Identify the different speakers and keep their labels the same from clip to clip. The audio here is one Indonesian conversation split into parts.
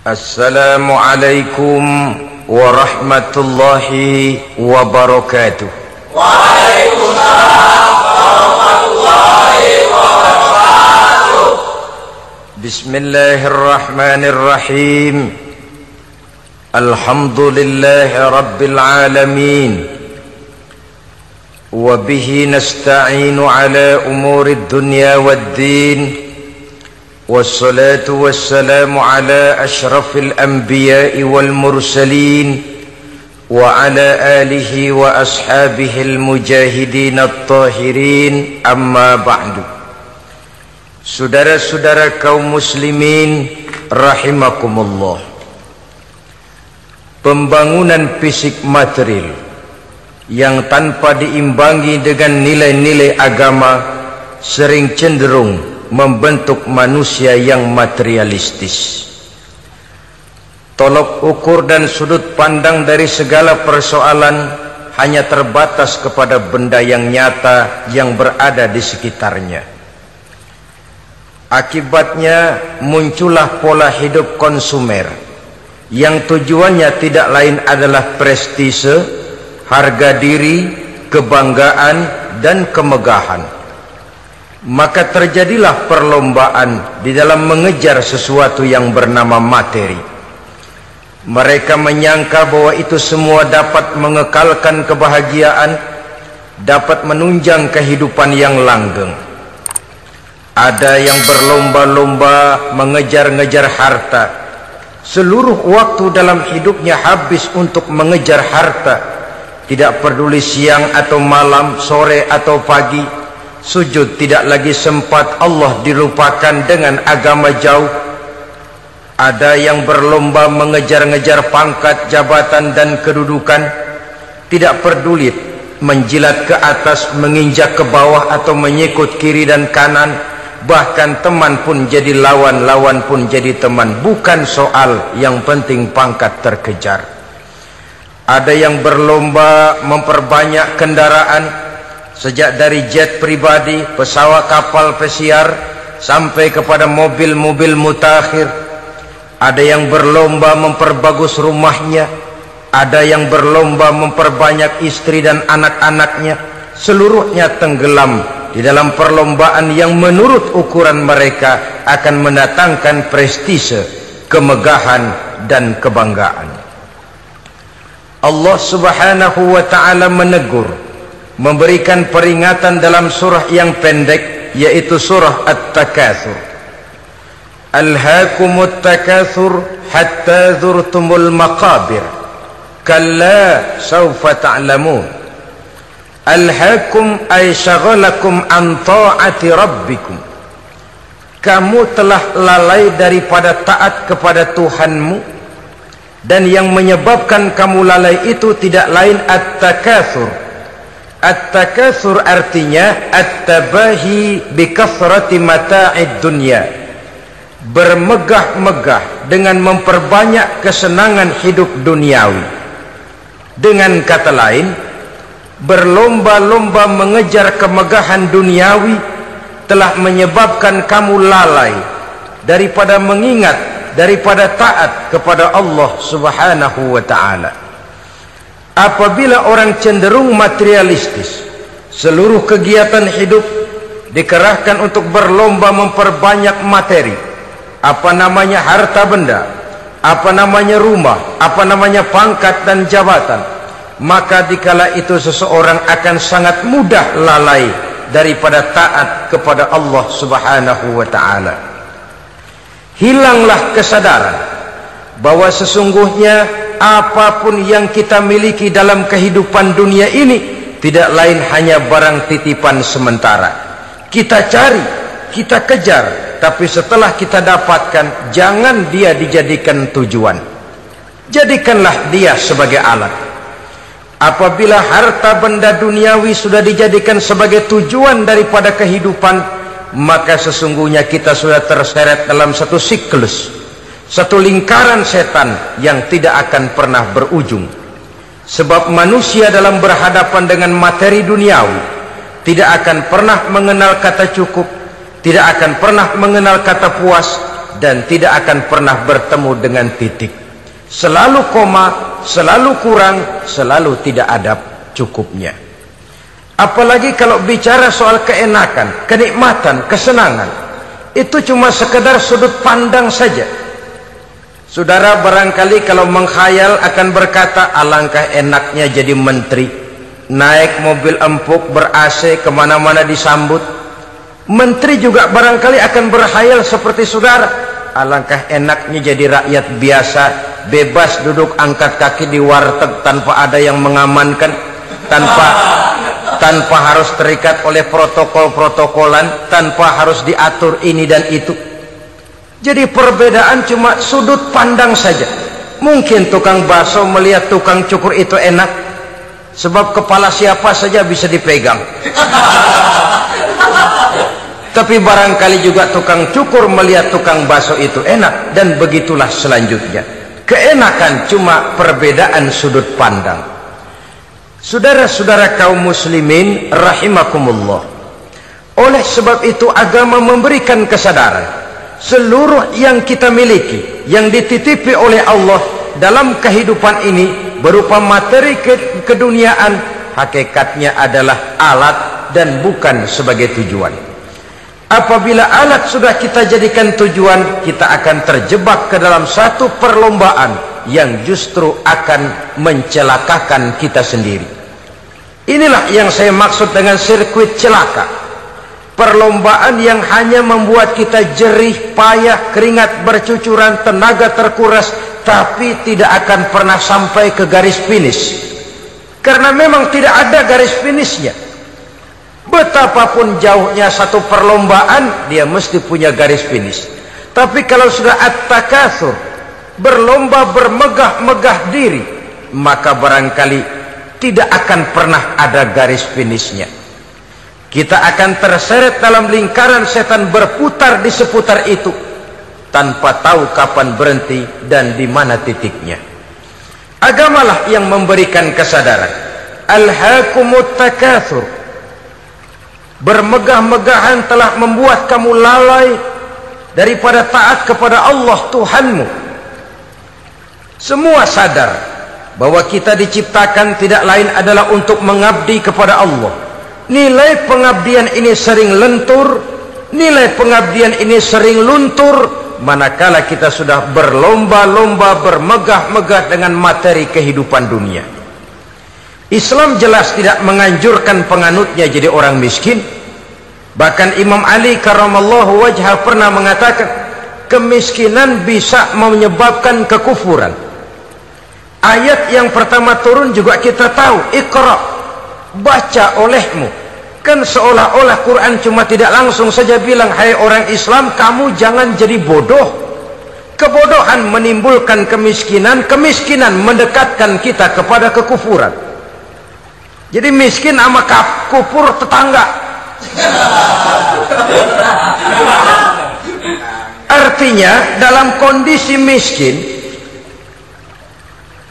Speaker 1: Assalamualaikum warahmatullahi wabarakatuh.
Speaker 2: Waalaikumsalam warahmatullahi wabarakatuh.
Speaker 1: Bismillahirrahmanirrahim. Alhamdulillahi rabbil alamin. Wa bihi nasta'inu ala umurid dunya waddin. والصلاة والسلام على أشرف الأنبياء والمرسلين وعلى آله وأصحابه المجاهدين الطاهرين أما بعد. Saudara-saudara kaum muslimin rahimakumullah, pembangunan fisik material yang tanpa diimbangi dengan nilai-nilai agama sering cenderung membentuk manusia yang materialistis. Tolok ukur dan sudut pandang dari segala persoalan hanya terbatas kepada benda yang nyata yang berada di sekitarnya. Akibatnya muncullah pola hidup konsumer yang tujuannya tidak lain adalah prestise, harga diri, kebanggaan, dan kemegahan. Maka terjadilah perlombaan di dalam mengejar sesuatu yang bernama materi. Mereka menyangka bahwa itu semua dapat mengekalkan kebahagiaan, dapat menunjang kehidupan yang langgeng. Ada yang berlomba-lomba mengejar-ngejar harta. Seluruh waktu dalam hidupnya habis untuk mengejar harta. Tidak peduli siang atau malam, sore atau pagi. Sujud tidak lagi sempat, Allah dilupakan dengan agama jauh. Ada yang berlomba mengejar-ngejar pangkat, jabatan, dan kedudukan. Tidak peduli menjilat ke atas, menginjak ke bawah, atau menyikut kiri dan kanan. Bahkan teman pun jadi lawan, lawan pun jadi teman. Bukan soal, yang penting pangkat terkejar. Ada yang berlomba memperbanyak kendaraan, sejak dari jet pribadi, pesawat kapal pesiar, sampai kepada mobil-mobil mutakhir. Ada yang berlomba memperbagus rumahnya, ada yang berlomba memperbanyak istri dan anak-anaknya. Seluruhnya tenggelam di dalam perlombaan yang menurut ukuran mereka akan mendatangkan prestise, kemegahan, dan kebanggaan. Allah Subhanahu wa ta'ala menegur, memberikan peringatan dalam surah yang pendek, yaitu surah At-Takatsur. Alhaakumut takatsur hatta zurtumul maqabir kalla sawfa ta'lamun. Alhaakum ay syagalakum an ta'ati rabbikum. Kamu telah lalai daripada taat kepada Tuhanmu, dan yang menyebabkan kamu lalai itu tidak lain at-takatsur. At-takatsur artinya at-tabahi bi kathrati mata'id dunya, bermegah-megah dengan memperbanyak kesenangan hidup duniawi. Dengan kata lain, berlomba-lomba mengejar kemegahan duniawi telah menyebabkan kamu lalai daripada mengingat, daripada taat kepada Allah Subhanahu wa ta'ala. Apabila orang cenderung materialistis, seluruh kegiatan hidup dikerahkan untuk berlomba memperbanyak materi. Apa namanya harta benda, apa namanya rumah, apa namanya pangkat dan jabatan. Maka dikala itu seseorang akan sangat mudah lalai daripada taat kepada Allah Subhanahu wa ta'ala. Hilanglah kesadaran bahwa sesungguhnya apapun yang kita miliki dalam kehidupan dunia ini tidak lain hanya barang titipan sementara. Kita cari, kita kejar, tapi setelah kita dapatkan, jangan dia dijadikan tujuan. Jadikanlah dia sebagai alat. Apabila harta benda duniawi sudah dijadikan sebagai tujuan daripada kehidupan, maka sesungguhnya kita sudah terseret dalam satu siklus, satu lingkaran setan yang tidak akan pernah berujung. Sebab manusia dalam berhadapan dengan materi duniawi tidak akan pernah mengenal kata cukup, tidak akan pernah mengenal kata puas, dan tidak akan pernah bertemu dengan titik. Selalu koma, selalu kurang, selalu tidak ada cukupnya. Apalagi kalau bicara soal keenakan, kenikmatan, kesenangan, itu cuma sekedar sudut pandang saja. Saudara barangkali kalau menghayal akan berkata, alangkah enaknya jadi menteri, naik mobil empuk ber-AC, kemana-mana disambut. Menteri juga barangkali akan berhayal seperti saudara, alangkah enaknya jadi rakyat biasa, bebas duduk angkat kaki di warteg tanpa ada yang mengamankan, tanpa harus terikat oleh protokol-protokolan, tanpa harus diatur ini dan itu. Jadi perbedaan cuma sudut pandang saja. Mungkin tukang bakso melihat tukang cukur itu enak, sebab kepala siapa saja bisa dipegang. Tapi barangkali juga tukang cukur melihat tukang bakso itu enak, dan begitulah selanjutnya. Keenakan cuma perbedaan sudut pandang. Saudara-saudara kaum muslimin rahimakumullah, oleh sebab itu agama memberikan kesadaran seluruh yang kita miliki, yang dititipi oleh Allah dalam kehidupan ini berupa materi keduniaan, hakikatnya adalah alat dan bukan sebagai tujuan. Apabila alat sudah kita jadikan tujuan, kita akan terjebak ke dalam satu perlombaan yang justru akan mencelakakan kita sendiri. Inilah yang saya maksud dengan sirkuit celaka. Perlombaan yang hanya membuat kita jerih, payah, keringat bercucuran, tenaga terkuras, tapi tidak akan pernah sampai ke garis finish. Karena memang tidak ada garis finishnya. Betapapun jauhnya satu perlombaan, dia mesti punya garis finish. Tapi kalau sudah at-takatsur, berlomba bermegah-megah diri, maka barangkali tidak akan pernah ada garis finishnya. Kita akan terseret dalam lingkaran setan, berputar di seputar itu tanpa tahu kapan berhenti dan di mana titiknya. Agamalah yang memberikan kesadaran. Alhaakumut takatsur, bermegah-megahan telah membuat kamu lalai daripada taat kepada Allah Tuhanmu. Semua sadar bahwa kita diciptakan tidak lain adalah untuk mengabdi kepada Allah. Nilai pengabdian ini sering lentur, nilai pengabdian ini sering luntur, manakala kita sudah berlomba-lomba, bermegah-megah dengan materi kehidupan dunia. Islam jelas tidak menganjurkan penganutnya jadi orang miskin. Bahkan Imam Ali karramallahu wajhah pernah mengatakan, kemiskinan bisa menyebabkan kekufuran. Ayat yang pertama turun juga kita tahu, Iqra, baca olehmu. Kan seolah-olah Quran cuma tidak langsung saja bilang, hai orang Islam, kamu jangan jadi bodoh. Kebodohan menimbulkan kemiskinan, kemiskinan mendekatkan kita kepada kekufuran. Jadi miskin sama kufur tetangga. Artinya dalam kondisi miskin,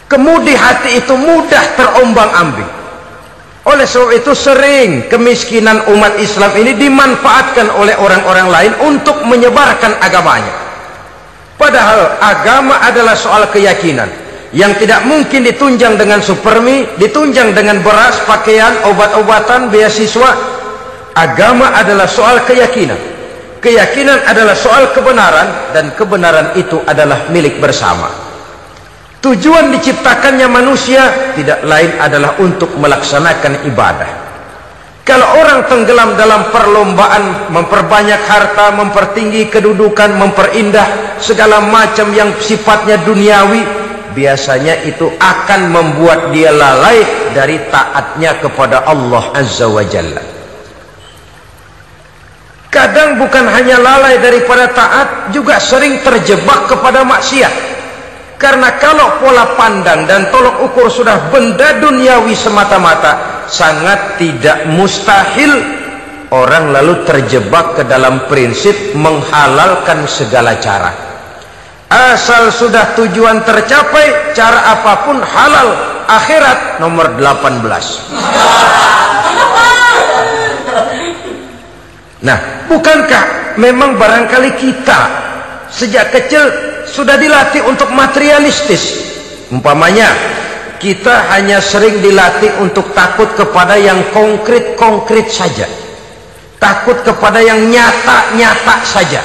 Speaker 1: kemudi hati itu mudah terombang-ambing. Oleh sebab itu sering kemiskinan umat Islam ini dimanfaatkan oleh orang-orang lain untuk menyebarkan agamanya. Padahal agama adalah soal keyakinan yang tidak mungkin ditunjang dengan supermi, ditunjang dengan beras, pakaian, obat-obatan, beasiswa. Agama adalah soal keyakinan. Keyakinan adalah soal kebenaran, dan kebenaran itu adalah milik bersama. Tujuan diciptakannya manusia tidak lain adalah untuk melaksanakan ibadah. Kalau orang tenggelam dalam perlombaan memperbanyak harta, mempertinggi kedudukan, memperindah segala macam yang sifatnya duniawi, biasanya itu akan membuat dia lalai dari taatnya kepada Allah Azza wa Jalla. Kadang bukan hanya lalai daripada taat, juga sering terjebak kepada maksiat. Karena kalau pola pandang dan tolok ukur sudah benda duniawi semata-mata, sangat tidak mustahil orang lalu terjebak ke dalam prinsip menghalalkan segala cara. Asal sudah tujuan tercapai, cara apapun halal. Akhirat nomor 18. Nah, bukankah memang barangkali kita sejak kecil sudah dilatih untuk materialistis. Umpamanya kita hanya sering dilatih untuk takut kepada yang konkret-konkret saja, takut kepada yang nyata-nyata saja.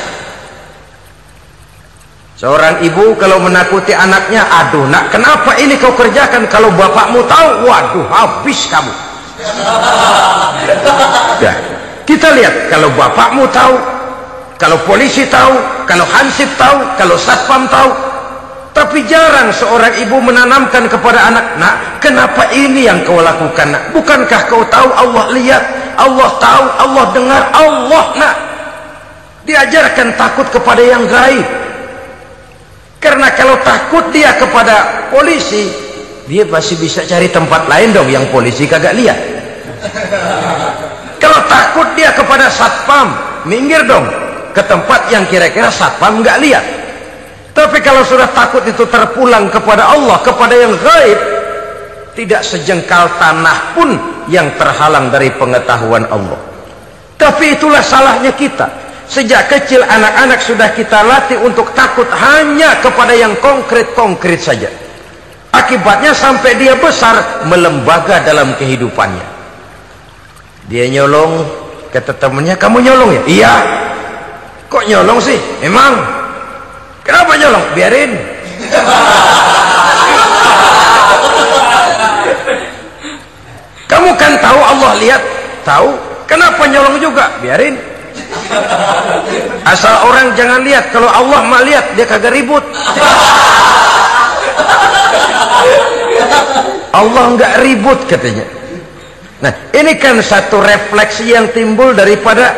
Speaker 1: Seorang ibu kalau menakuti anaknya, aduh nak, kenapa ini kau kerjakan, kalau bapakmu tahu, waduh habis kamu. Ya, kita lihat kalau bapakmu tahu, kalau polisi tahu, kalau hansip tahu, kalau satpam tahu. Tapi jarang seorang ibu menanamkan kepada anak, nak, kenapa ini yang kau lakukan, nak? Bukankah kau tahu Allah lihat, Allah tahu, Allah dengar, Allah, nak? Diajarkan takut kepada yang gaib. Karena kalau takut dia kepada polisi, dia pasti bisa cari tempat lain dong yang polisi kagak lihat. Kalau takut dia kepada satpam, minggir dong ke tempat yang kira-kira satpam nggak lihat. Tapi kalau sudah takut itu terpulang kepada Allah, kepada yang gaib, tidak sejengkal tanah pun yang terhalang dari pengetahuan Allah. Tapi itulah salahnya kita. Sejak kecil anak-anak sudah kita latih untuk takut hanya kepada yang konkret-konkret saja. Akibatnya sampai dia besar melembaga dalam kehidupannya. Dia nyolong, kata temannya, kamu nyolong ya? Iya. Kok nyolong sih? Emang? Kenapa nyolong? Biarin. Kamu kan tahu Allah lihat, tahu. Kenapa nyolong juga? Biarin. Asal orang jangan lihat. Kalau Allah mah lihat, dia kagak ribut. Allah nggak ribut katanya. Nah, ini kan satu refleksi yang timbul daripada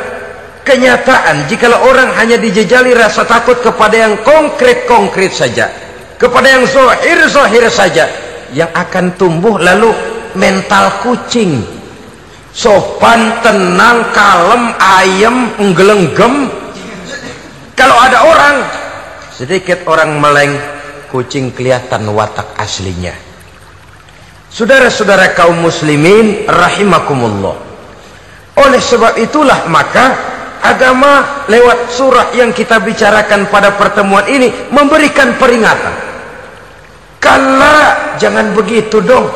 Speaker 1: kenyataan. Jikalau orang hanya dijejali rasa takut kepada yang konkret-konkret saja, kepada yang zahir-zahir saja, yang akan tumbuh lalu mental kucing, sopan, tenang, kalem, ayem, nggelenggem. Kalau ada orang, sedikit orang meleng, kucing kelihatan watak aslinya. Saudara-saudara kaum muslimin rahimakumullah, oleh sebab itulah maka agama lewat surah yang kita bicarakan pada pertemuan ini memberikan peringatan. Kala, jangan begitu dong.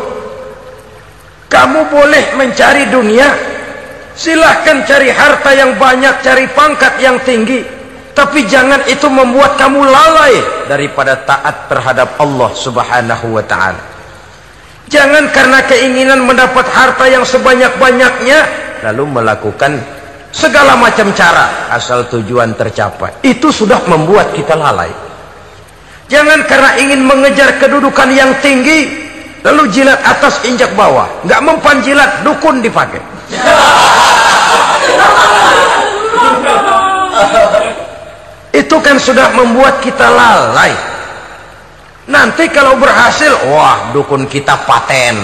Speaker 1: Kamu boleh mencari dunia, silahkan cari harta yang banyak, cari pangkat yang tinggi, tapi jangan itu membuat kamu lalai daripada taat terhadap Allah subhanahu wa ta'ala. Jangan karena keinginan mendapat harta yang sebanyak-banyaknya lalu melakukan segala macam cara asal tujuan tercapai. Itu sudah membuat kita lalai. Jangan karena ingin mengejar kedudukan yang tinggi lalu jilat atas injak bawah, nggak mempan jilat, dukun dipakai. Itu kan sudah membuat kita lalai. Nanti kalau berhasil, wah, dukun kita paten.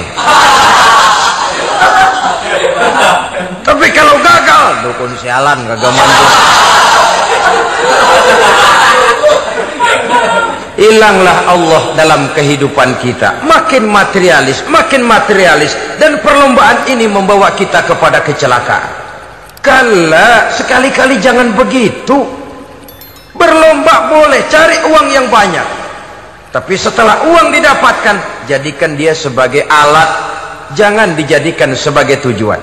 Speaker 1: Tapi kalau gagal, dukun sialan, kagak mantu. Hilanglah Allah dalam kehidupan kita. Makin materialis, dan perlombaan ini membawa kita kepada kecelakaan. Kala, sekali-kali jangan begitu. Berlomba boleh, cari uang yang banyak, tapi setelah uang didapatkan, jadikan dia sebagai alat, jangan dijadikan sebagai tujuan.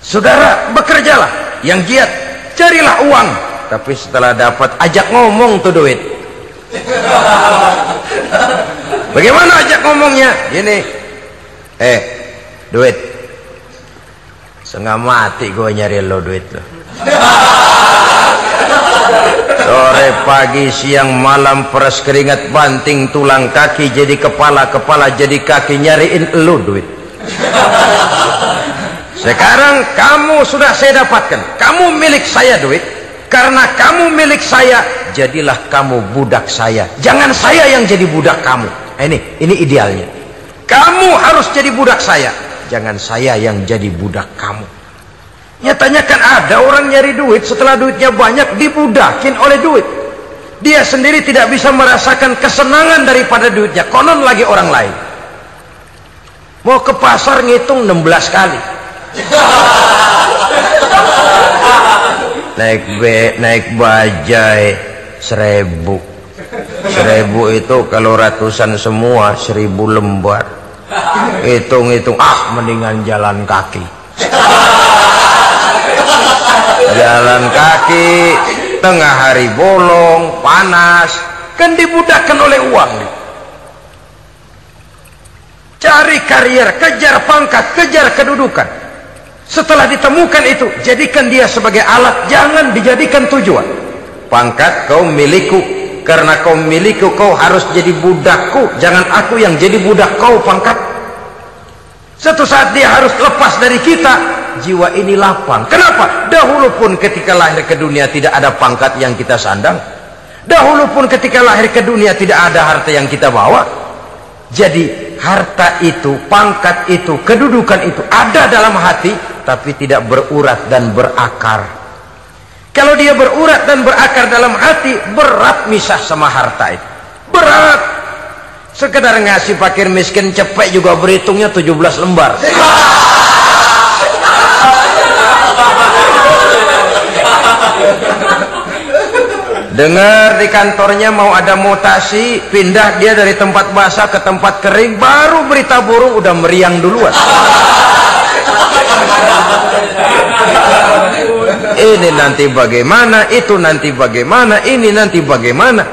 Speaker 1: Saudara, bekerjalah yang giat, carilah uang, tapi setelah dapat ajak ngomong tuh duit. Bagaimana ajak ngomongnya? Gini, duit, setengah mati gue nyari lo duit lo. Sore, pagi, siang, malam, peras keringat, banting tulang kaki jadi kepala, kepala jadi kaki, nyariin lo duit. Sekarang kamu sudah saya dapatkan, kamu milik saya duit. Karena kamu milik saya, jadilah kamu budak saya. Jangan saya yang jadi budak kamu. Ini idealnya. Kamu harus jadi budak saya, jangan saya yang jadi budak kamu. Nyatanya kan ada orang nyari duit, setelah duitnya banyak dibudakin oleh duit. Dia sendiri tidak bisa merasakan kesenangan daripada duitnya, konon lagi orang lain. Mau ke pasar ngitung 16 kali. Naik bajai, 1000 itu kalau ratusan semua 1000 lembar. Hitung-hitung, mendingan jalan kaki. Jalan kaki tengah hari bolong panas, kan dibudakkan oleh uang. Cari karier, kejar pangkat, kejar kedudukan. Setelah ditemukan itu, jadikan dia sebagai alat, jangan dijadikan tujuan. Pangkat kau milikku, karena kau milikku kau harus jadi budakku, jangan aku yang jadi budak kau. Pangkat satu saat dia harus lepas dari kita, jiwa ini lapang. Kenapa? Dahulu pun ketika lahir ke dunia tidak ada pangkat yang kita sandang, dahulu pun ketika lahir ke dunia tidak ada harta yang kita bawa. Jadi harta itu, pangkat itu, kedudukan itu ada dalam hati, tapi tidak berurat dan berakar. Kalau dia berurat dan berakar dalam hati, berat misah sama harta itu. Berat. Sekedar ngasih fakir miskin cepet juga berhitungnya 17 lembar. Dengar di kantornya mau ada mutasi, pindah dia dari tempat basah ke tempat kering, baru berita burung udah meriang duluan. Ini nanti bagaimana, itu nanti bagaimana, ini nanti bagaimana.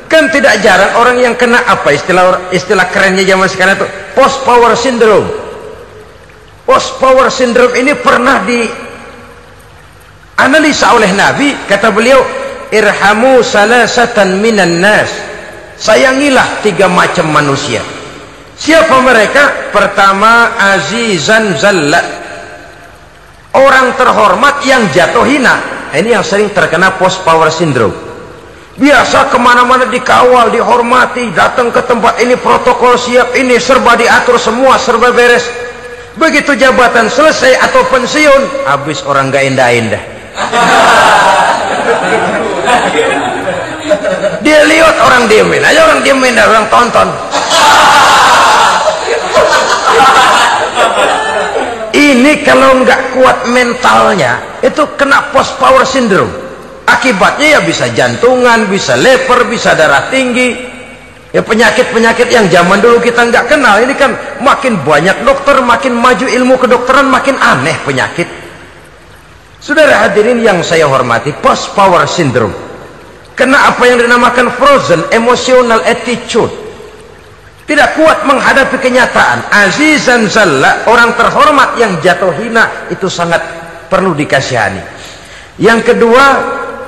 Speaker 1: Kan tidak jarang orang yang kena apa istilah kerennya zaman sekarang itu post power syndrome. Post power syndrome ini pernah dianalisa oleh Nabi. Kata beliau, irhamu salasatan minan nas, sayangilah 3 macam manusia. Siapa mereka? Pertama, azizan zallat, orang terhormat yang jatuh hina. Ini yang sering terkena post power syndrome. Biasa kemana-mana dikawal, dihormati, datang ke tempat ini protokol siap, ini serba diatur, semua serba beres. Begitu jabatan selesai atau pensiun, habis orang gak indah-indah. Dia lihat orang diemin aja, orang diemin, orang tonton. Ini kalau nggak kuat mentalnya, itu kena post power syndrome. Akibatnya ya bisa jantungan, bisa lever, bisa darah tinggi. Ya penyakit-penyakit yang zaman dulu kita nggak kenal. Ini kan makin banyak dokter, makin maju ilmu kedokteran, makin aneh penyakit. Saudara hadirin yang saya hormati, post power syndrome kena apa yang dinamakan frozen emotional attitude. Tidak kuat menghadapi kenyataan. Azizan zalla, orang terhormat yang jatuh hina, itu sangat perlu dikasihani. Yang kedua,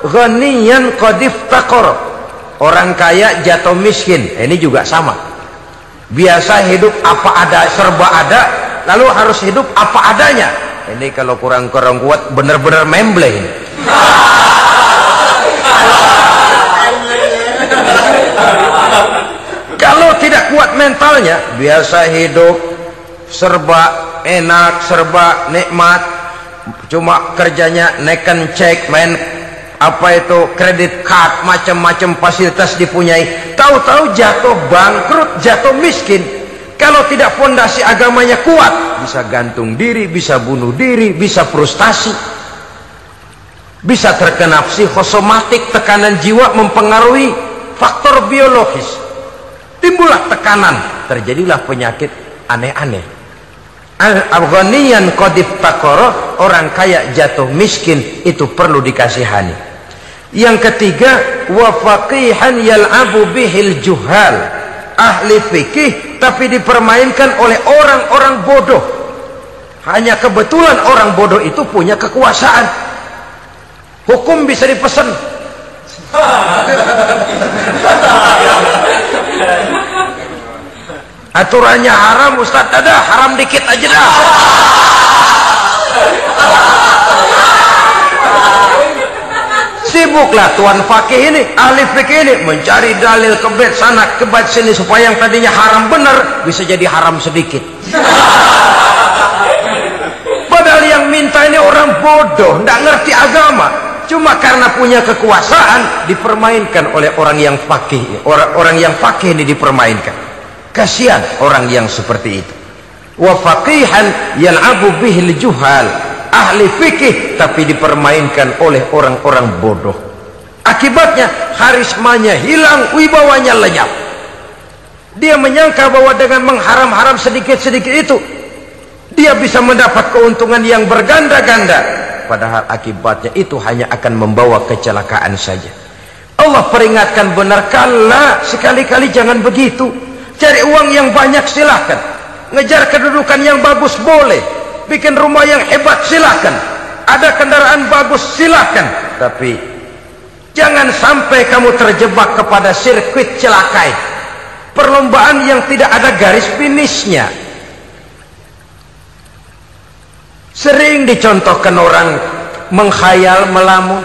Speaker 1: ghaniyan qad iftaqara, orang kaya jatuh miskin. Ini juga sama. Biasa hidup apa ada, serba ada, lalu harus hidup apa adanya. Ini kalau kurang-kurang kuat benar-benar membleh. Kalau tidak kuat mentalnya, biasa hidup serba enak, serba nikmat, cuma kerjanya neken cek, main apa itu kredit card, macam-macam fasilitas dipunyai, tahu-tahu jatuh bangkrut, jatuh miskin. Kalau tidak fondasi agamanya kuat, bisa gantung diri, bisa bunuh diri, bisa frustasi, bisa terkena psikosomatik, tekanan jiwa mempengaruhi faktor biologis, timbullah tekanan, terjadilah penyakit aneh-aneh. Al-ghaniyan qad iftaqara, orang kaya jatuh miskin, itu perlu dikasihani. Yang ketiga, wa faqihan yal'abu bihil juhal, ahli fikih tapi dipermainkan oleh orang-orang bodoh. Hanya kebetulan orang bodoh itu punya kekuasaan. Hukum bisa dipesan. Aturannya haram, Ustaz, ada haram dikit aja dah. Sibuklah tuan fakih ini, ahli fikih ini mencari dalil kebet sana kebet sini supaya yang tadinya haram benar bisa jadi haram sedikit. Padahal yang minta ini orang bodoh, tidak ngerti agama, cuma karena punya kekuasaan dipermainkan oleh orang yang fakih. Orang yang fakih ini dipermainkan. Kasihan orang yang seperti itu. Wa faqihan yal'abu bihil juhal, ahli fikih tapi dipermainkan oleh orang-orang bodoh. Akibatnya karismanya hilang, wibawanya lenyap. Dia menyangka bahwa dengan mengharam-haram sedikit-sedikit itu dia bisa mendapat keuntungan yang berganda-ganda, padahal akibatnya itu hanya akan membawa kecelakaan saja. Allah peringatkan benar, kala, sekali-kali jangan begitu. Cari uang yang banyak silahkan, ngejar kedudukan yang bagus boleh, bikin rumah yang hebat silahkan, ada kendaraan bagus silahkan, tapi jangan sampai kamu terjebak kepada sirkuit celakai, perlombaan yang tidak ada garis finishnya. Sering dicontohkan orang menghayal, melamun,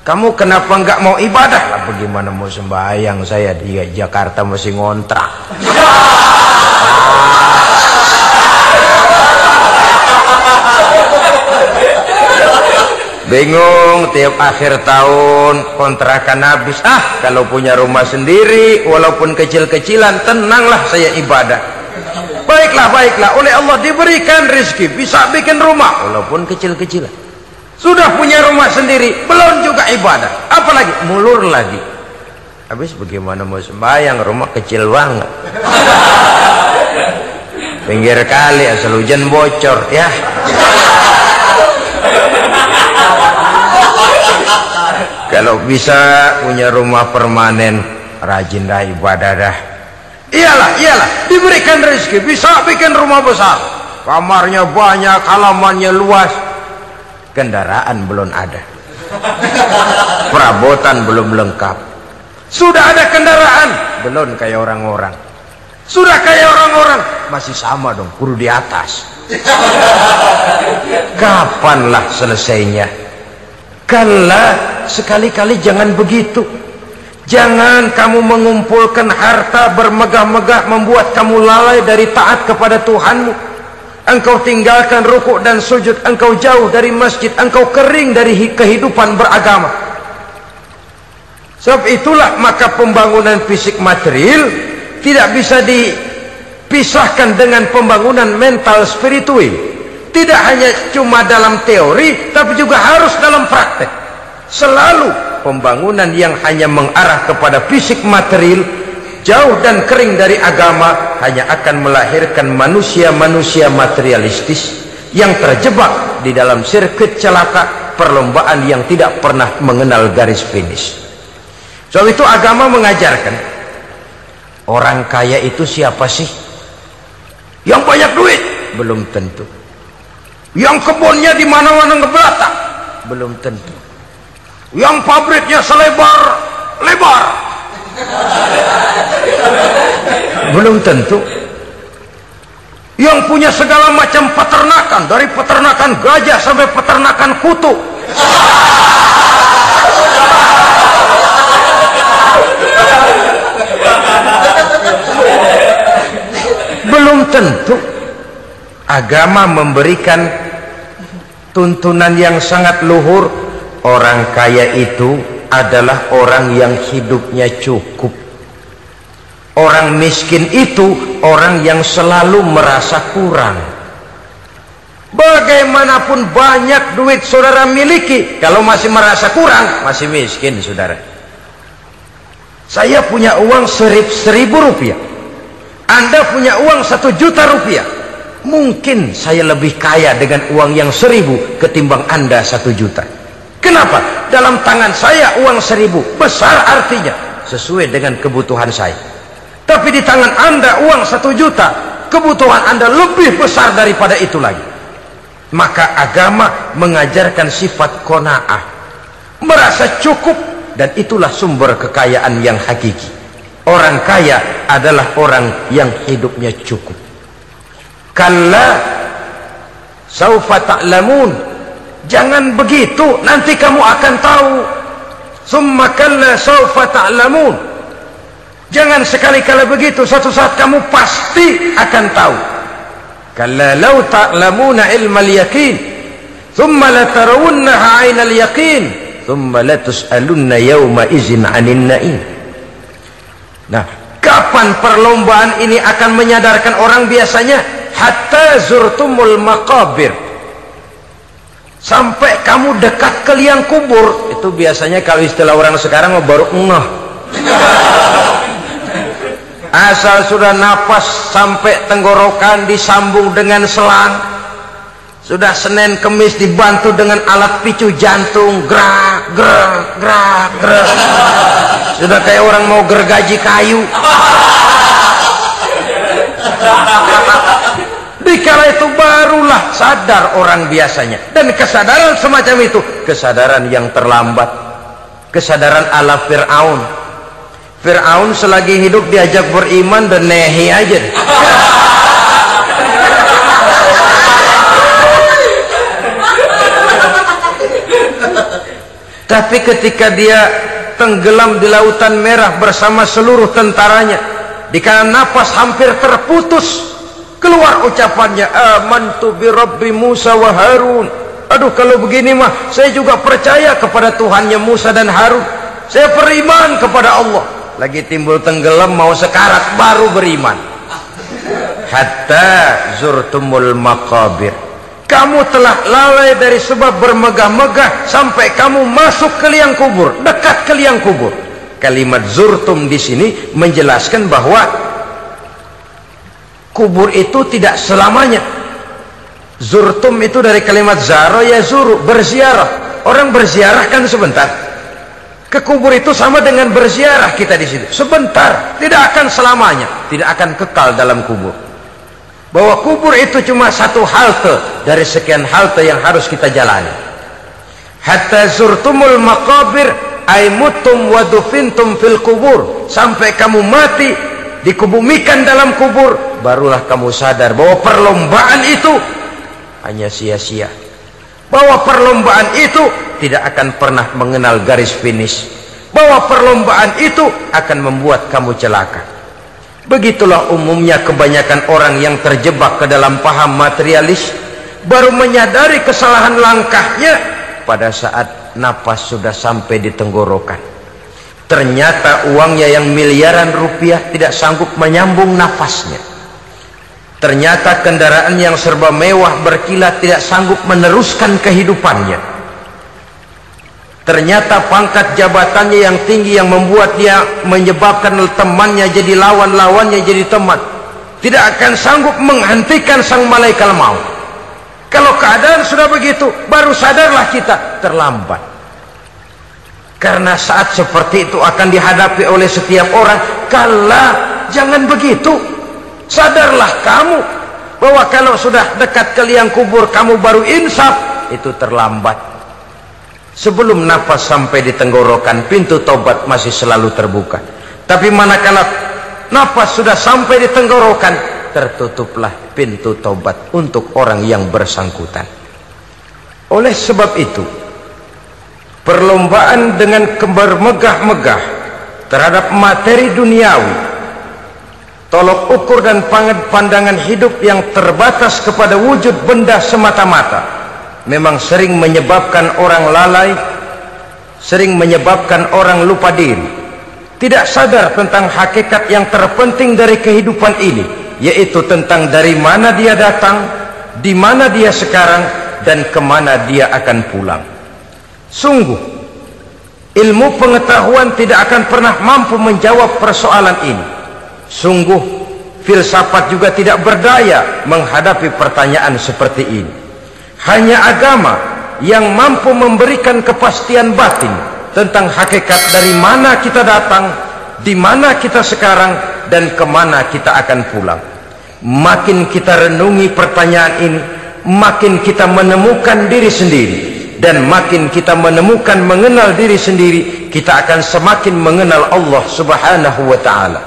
Speaker 1: kamu kenapa nggak mau ibadah? Lah bagaimana mau sembahyang, saya di Jakarta masih ngontrak. Bingung, tiap akhir tahun kontrakan habis. Kalau punya rumah sendiri walaupun kecil-kecilan, tenanglah saya ibadah. Baiklah, oleh Allah diberikan rezeki, bisa bikin rumah walaupun kecil-kecilan. Sudah punya rumah sendiri, belum juga ibadah, apalagi mulur lagi. Habis bagaimana mau sembahyang, rumah kecil banget. Pinggir kali, asal hujan bocor ya. Kalau bisa punya rumah permanen, rajinlah ibadah dah. Iyalah, diberikan rezeki, bisa bikin rumah besar, kamarnya banyak, halamannya luas, kendaraan belum ada, perabotan belum lengkap. Sudah ada kendaraan, belum kayak orang-orang. Sudah kayak orang-orang, masih sama dong, kudu di atas. Kapanlah selesainya? Kala, sekali-kali jangan begitu. Jangan kamu mengumpulkan harta bermegah-megah membuat kamu lalai dari taat kepada Tuhanmu. Engkau tinggalkan rukuk dan sujud, engkau jauh dari masjid, engkau kering dari kehidupan beragama. Sebab itulah maka pembangunan fisik material tidak bisa dipisahkan dengan pembangunan mental spiritual. Tidak hanya cuma dalam teori, tapi juga harus dalam praktek. Selalu pembangunan yang hanya mengarah kepada fisik material, jauh dan kering dari agama, hanya akan melahirkan manusia-manusia materialistis yang terjebak di dalam sirkuit celaka, perlombaan yang tidak pernah mengenal garis finish. Sebab itu agama mengajarkan, orang kaya itu siapa sih? Yang banyak duit? Belum tentu. Yang kebunnya di mana-mana ngebelatak? Belum tentu. Yang pabriknya selebar-lebar? Belum tentu. Yang punya segala macam peternakan, dari peternakan gajah sampai peternakan kutu? Belum tentu. Agama memberikan tuntunan yang sangat luhur. Orang kaya itu adalah orang yang hidupnya cukup. Orang miskin itu orang yang selalu merasa kurang. Bagaimanapun banyak duit saudara miliki, kalau masih merasa kurang, masih miskin saudara. Saya punya uang 1.000 rupiah, Anda punya uang 1 juta rupiah. Mungkin saya lebih kaya dengan uang yang 1.000 ketimbang Anda 1 juta. Kenapa? Dalam tangan saya uang 1.000 besar, artinya sesuai dengan kebutuhan saya. Tapi di tangan Anda uang 1 juta, kebutuhan Anda lebih besar daripada itu lagi. Maka agama mengajarkan sifat qanaah, merasa cukup, dan itulah sumber kekayaan yang hakiki. Orang kaya adalah orang yang hidupnya cukup. Kalla saufa ta'lamun, jangan begitu, nanti kamu akan tahu. Summa kalla saufa ta'lamun, jangan sekali-kali begitu, suatu saat kamu pasti akan tahu. Kalla law ta'lamuna ilmal yaqin thumma latarawunnaha 'ainal yaqin thumma latus'alunna yawma idzin 'anin na'im. Nah, kapan perlombaan ini akan menyadarkan orang? Biasanya hatta zurtumul maqabir, sampai kamu dekat ke liang kubur. Itu biasanya kalau istilah orang sekarang baru ngeh. Asal sudah napas sampai tenggorokan disambung dengan selang, sudah Senin Kemis dibantu dengan alat picu jantung, gerak gerak gerak gerak, sudah kayak orang mau gergaji kayu. Dikala itu barulah sadar orang biasanya. Dan kesadaran semacam itu kesadaran yang terlambat, kesadaran ala Fir'aun. Fir'aun selagi hidup diajak beriman dan nehi aja. Tapi ketika dia tenggelam di lautan merah bersama seluruh tentaranya, dikala napas hampir terputus, keluar ucapannya, amantu bi Rabbi Musa wa Harun. Aduh, kalau begini mah saya juga percaya kepada Tuhannya Musa dan Harun. Saya beriman kepada Allah. Lagi timbul tenggelam mau sekarat baru beriman. Hatta zurtumul maqabir. Kamu telah lalai dari sebab bermegah-megah sampai kamu masuk ke liang kubur, dekat ke liang kubur. Kalimat zurtum di sini menjelaskan bahwa kubur itu tidak selamanya. Zurtum itu dari kalimat zaro ya zuru, berziarah. Orang berziarah kan sebentar. Ke kubur itu sama dengan berziarah kita di situ. Sebentar, tidak akan selamanya, tidak akan kekal dalam kubur. Bahwa kubur itu cuma satu halte dari sekian halte yang harus kita jalani. Hatta zurtumul maqabir ay mutum wa dufintum fil kubur. Sampai kamu mati, dikubumikan dalam kubur, barulah kamu sadar bahwa perlombaan itu hanya sia-sia. Bahwa perlombaan itu tidak akan pernah mengenal garis finish. Bahwa perlombaan itu akan membuat kamu celaka. Begitulah umumnya kebanyakan orang yang terjebak ke dalam paham materialis, baru menyadari kesalahan langkahnya pada saat napas sudah sampai di tenggorokan. Ternyata uangnya yang miliaran rupiah tidak sanggup menyambung nafasnya. Ternyata kendaraan yang serba mewah berkilat tidak sanggup meneruskan kehidupannya. Ternyata pangkat jabatannya yang tinggi yang membuat dia menyebabkan temannya jadi lawan, lawannya jadi teman, tidak akan sanggup menghentikan sang malaikat maut. Kalau keadaan sudah begitu, baru sadarlah kita terlambat. Karena saat seperti itu akan dihadapi oleh setiap orang. Kala, jangan begitu. Sadarlah kamu bahwa kalau sudah dekat ke liang kubur kamu baru insaf, itu terlambat. Sebelum nafas sampai di tenggorokan, pintu tobat masih selalu terbuka. Tapi manakala nafas sudah sampai di tenggorokan, tertutuplah pintu tobat untuk orang yang bersangkutan. Oleh sebab itu, perlombaan dengan bermegah-megah terhadap materi duniawi, tolok ukur dan pandangan hidup yang terbatas kepada wujud benda semata-mata, memang sering menyebabkan orang lalai, sering menyebabkan orang lupa diri, tidak sadar tentang hakikat yang terpenting dari kehidupan ini, yaitu tentang dari mana dia datang, di mana dia sekarang, dan kemana dia akan pulang. Sungguh, ilmu pengetahuan tidak akan pernah mampu menjawab persoalan ini. Sungguh, filsafat juga tidak berdaya menghadapi pertanyaan seperti ini. Hanya agama yang mampu memberikan kepastian batin tentang hakikat dari mana kita datang, di mana kita sekarang, dan kemana kita akan pulang. Makin kita renungi pertanyaan ini, makin kita menemukan diri sendiri. Dan makin kita menemukan mengenal diri sendiri, kita akan semakin mengenal Allah Subhanahu wa ta'ala.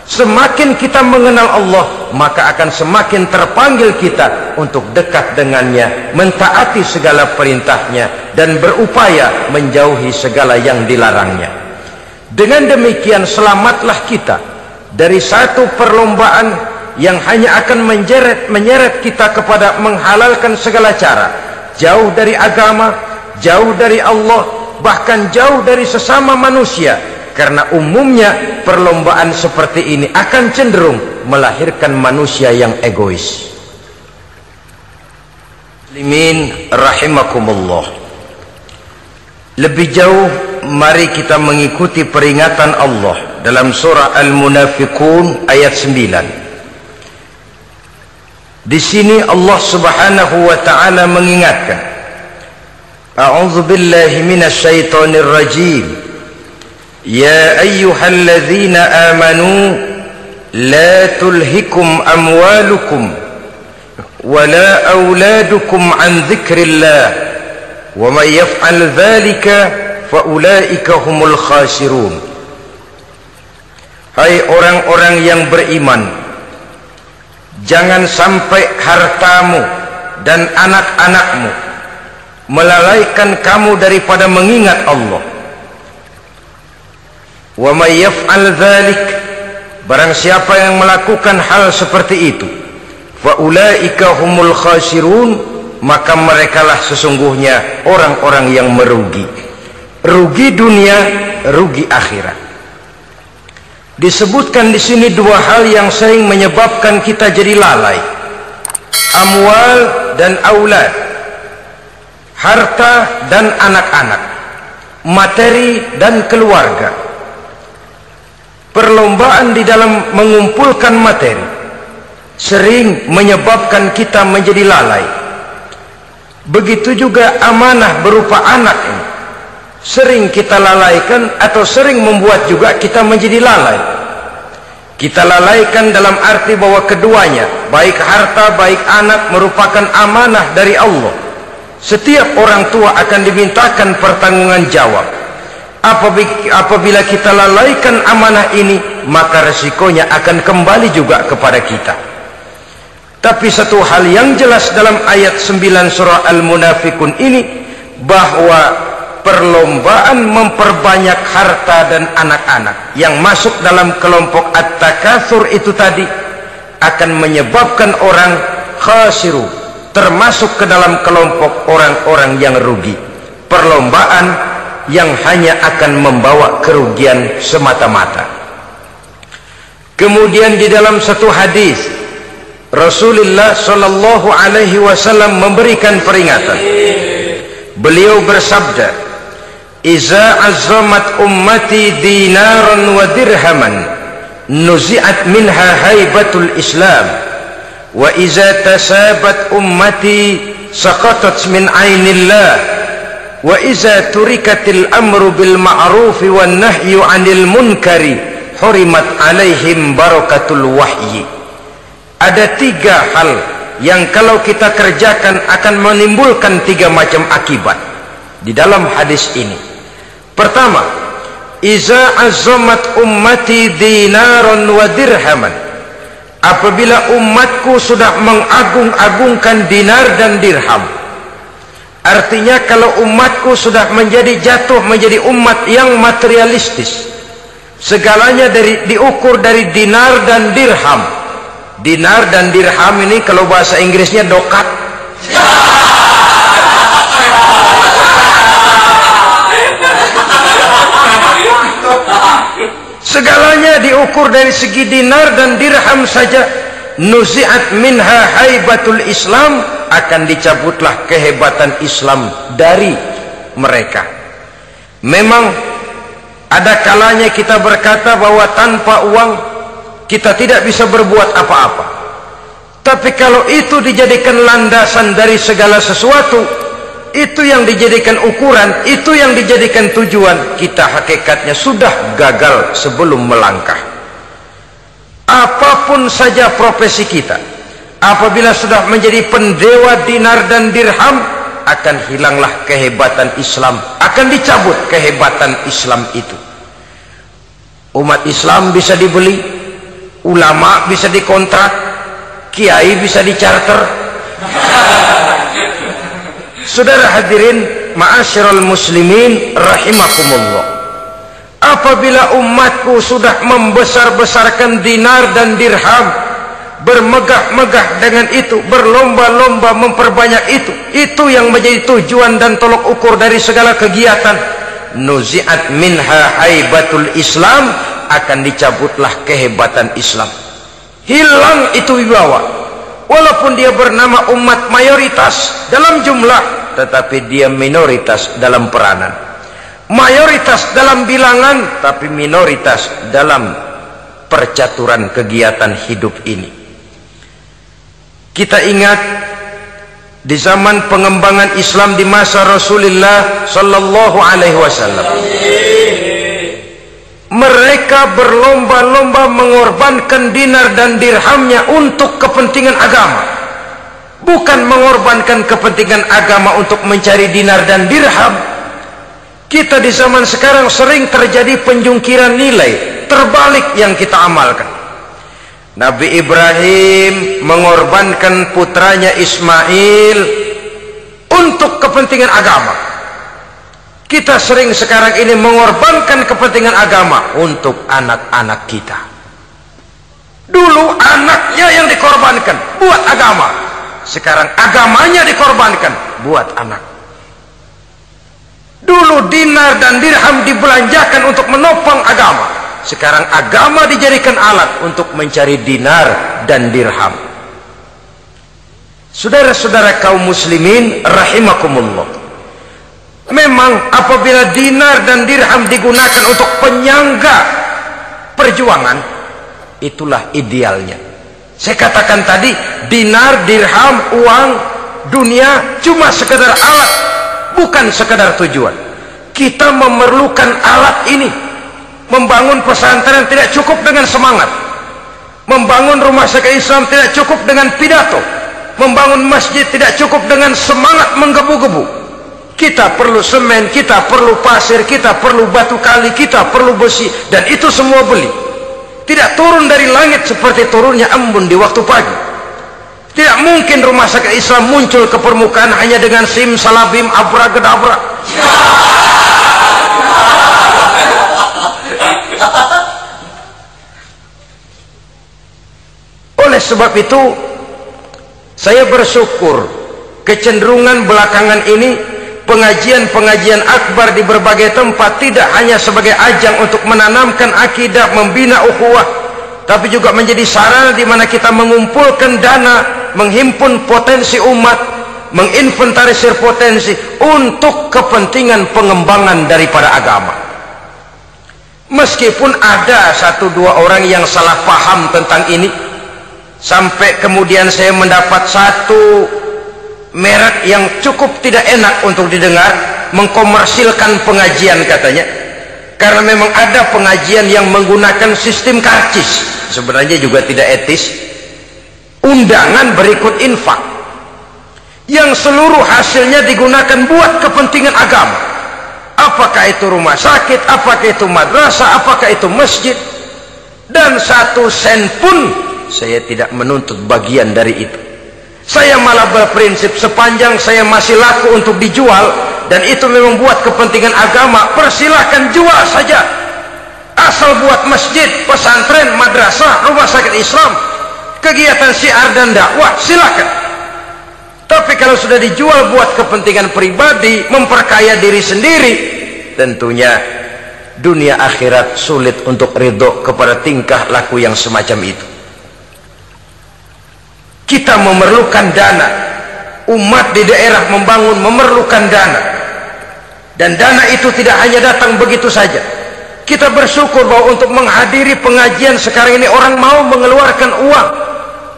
Speaker 1: Semakin kita mengenal Allah, maka akan semakin terpanggil kita untuk dekat dengannya, mentaati segala perintahnya, dan berupaya menjauhi segala yang dilarangnya. Dengan demikian selamatlah kita dari satu perlombaan yang hanya akan menyeret kita kepada menghalalkan segala cara, jauh dari agama, jauh dari Allah, bahkan jauh dari sesama manusia. Karena umumnya perlombaan seperti ini akan cenderung melahirkan manusia yang egois. Muslimin rahimakumullah. Lebih jauh mari kita mengikuti peringatan Allah dalam surah Al-Munafiqun ayat 9. Di sini Allah Subhanahu wa taala mengingatkan, A'udzu billahi minasy syaithanir rajim. Ya ayyuhalladzina amanu la tulhikum amwalukum ولا أولادكم عن ذكر الله ومن يفعل ذلك فأولئك هم الخاسرون. Hai orang-orang yang beriman, jangan sampai hartamu dan anak-anakmu melalaikan kamu daripada mengingat Allah. Wa may yaf'al dzalik, barang siapa yang melakukan hal seperti itu, faulaika humul khasirun, maka merekalah sesungguhnya orang-orang yang merugi. Rugi dunia, rugi akhirat. Disebutkan di sini dua hal yang sering menyebabkan kita jadi lalai. Amwal dan aulad. Harta dan anak-anak. Materi dan keluarga. Perlombaan di dalam mengumpulkan materi sering menyebabkan kita menjadi lalai. Begitu juga amanah berupa anak ini sering kita lalaikan atau sering membuat juga kita menjadi lalai. Kita lalaikan dalam arti bahwa keduanya, baik harta baik anak, merupakan amanah dari Allah. Setiap orang tua akan dimintakan pertanggunggan jawab. Apabila kita lalaikan amanah ini, maka resikonya akan kembali juga kepada kita. Tapi satu hal yang jelas dalam ayat 9 surah Al-Munafiqun ini, bahwa perlombaan memperbanyak harta dan anak-anak yang masuk dalam kelompok at-takatsur itu tadi akan menyebabkan orang khasiru, termasuk ke dalam kelompok orang-orang yang rugi. Perlombaan yang hanya akan membawa kerugian semata-mata. Kemudian di dalam satu hadis Rasulullah sallallahu alaihi wasallam memberikan peringatan. Beliau bersabda, "Iza azzamat ummati dinaran wa dirhaman, nuzi'at minha haibatul Islam, wa iza tasabat ummati saqatat min 'ainillah, wa iza turikatil amru bil ma'ruf wan nahyu 'anil munkari, hurimat 'alaihim barakatul wahyi." Ada tiga hal yang kalau kita kerjakan akan menimbulkan tiga macam akibat di dalam hadis ini. Pertama, iza azzamat ummati dinaran wa dirhaman. Apabila umatku sudah mengagung-agungkan dinar dan dirham, artinya kalau umatku sudah jatuh menjadi umat yang materialistis, segalanya diukur dari dinar dan dirham. Dinar dan dirham ini kalau bahasa Inggrisnya dokat. Segalanya diukur dari segi dinar dan dirham saja. Nuzi'at minha haibatul Islam, akan dicabutlah kehebatan Islam dari mereka. Memang ada kalanya kita berkata bahwa tanpa uang kita tidak bisa berbuat apa-apa. Tapi kalau itu dijadikan landasan dari segala sesuatu, itu yang dijadikan ukuran, itu yang dijadikan tujuan, kita hakikatnya sudah gagal sebelum melangkah. Apapun saja profesi kita, apabila sudah menjadi pendewa dinar dan dirham, akan hilanglah kehebatan Islam, akan dicabut kehebatan Islam itu. Umat Islam bisa dibeli, ulama bisa dikontrak, kiai bisa dicarter. Saudara hadirin ma'asyiral muslimin rahimakumullah, apabila umatku sudah membesar-besarkan dinar dan dirham, bermegah-megah dengan itu, berlomba-lomba memperbanyak itu yang menjadi tujuan dan tolok ukur dari segala kegiatan, nuzi'at minha haibatul Islam, akan dicabutlah kehebatan Islam. Hilang itu wibawa. Walaupun dia bernama umat mayoritas dalam jumlah, tetapi dia minoritas dalam peranan. Mayoritas dalam bilangan, tapi minoritas dalam percaturan kegiatan hidup ini. Kita ingat di zaman pengembangan Islam di masa Rasulullah sallallahu alaihi wasallam, mereka berlomba-lomba mengorbankan dinar dan dirhamnya untuk kepentingan agama, bukan mengorbankan kepentingan agama untuk mencari dinar dan dirham. Kita di zaman sekarang sering terjadi penjungkiran nilai, terbalik yang kita amalkan. Nabi Ibrahim mengorbankan putranya Ismail untuk kepentingan agama. Kita sering sekarang ini mengorbankan kepentingan agama untuk anak-anak kita. Dulu anaknya yang dikorbankan buat agama, sekarang agamanya dikorbankan buat anak. Dulu dinar dan dirham dibelanjakan untuk menopang agama, sekarang agama dijadikan alat untuk mencari dinar dan dirham. Saudara-saudara kaum muslimin rahimakumullah, memang apabila dinar dan dirham digunakan untuk penyangga perjuangan, itulah idealnya. Saya katakan tadi, dinar, dirham, uang, dunia cuma sekedar alat, bukan sekedar tujuan. Kita memerlukan alat ini. Membangun pesantren tidak cukup dengan semangat. Membangun rumah sakit Islam tidak cukup dengan pidato. Membangun masjid tidak cukup dengan semangat menggebu-gebu. Kita perlu semen, kita perlu pasir, kita perlu batu kali, kita perlu besi, dan itu semua beli. Tidak turun dari langit seperti turunnya embun di waktu pagi. Tidak mungkin rumah sakit Islam muncul ke permukaan hanya dengan simsalabim abracadabra. Oleh sebab itu, saya bersyukur kecenderungan belakangan ini pengajian-pengajian akbar di berbagai tempat tidak hanya sebagai ajang untuk menanamkan akidah, membina ukhuwah, tapi juga menjadi sarana di mana kita mengumpulkan dana, menghimpun potensi umat, menginventarisir potensi untuk kepentingan pengembangan daripada agama. Meskipun ada satu dua orang yang salah paham tentang ini, sampai kemudian saya mendapat satu merek yang cukup tidak enak untuk didengar, mengkomersilkan pengajian katanya, karena memang ada pengajian yang menggunakan sistem karcis, sebenarnya juga tidak etis. Undangan berikut infak yang seluruh hasilnya digunakan buat kepentingan agama, apakah itu rumah sakit, apakah itu madrasah, apakah itu masjid, dan satu sen pun saya tidak menuntut bagian dari itu. Saya malah berprinsip sepanjang saya masih laku untuk dijual dan itu memang buat kepentingan agama, persilahkan jual saja, asal buat masjid, pesantren, madrasah, rumah sakit Islam, kegiatan syiar dan dakwah, silakan. Tapi kalau sudah dijual buat kepentingan pribadi, memperkaya diri sendiri, tentunya dunia akhirat sulit untuk ridho kepada tingkah laku yang semacam itu. Kita memerlukan dana, umat di daerah membangun memerlukan dana, dan dana itu tidak hanya datang begitu saja. Kita bersyukur bahwa untuk menghadiri pengajian sekarang ini orang mau mengeluarkan uang,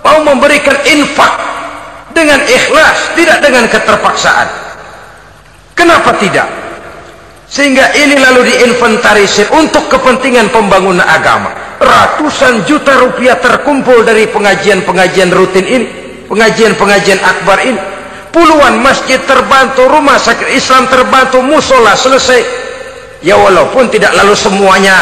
Speaker 1: mau memberikan infak dengan ikhlas, tidak dengan keterpaksaan. Kenapa tidak? Sehingga ini lalu diinventarisir untuk kepentingan pembangunan agama. Ratusan juta rupiah terkumpul dari pengajian-pengajian rutin ini, pengajian-pengajian akbar ini. Puluhan masjid terbantu, rumah sakit Islam terbantu, musola selesai. Ya walaupun tidak lalu semuanya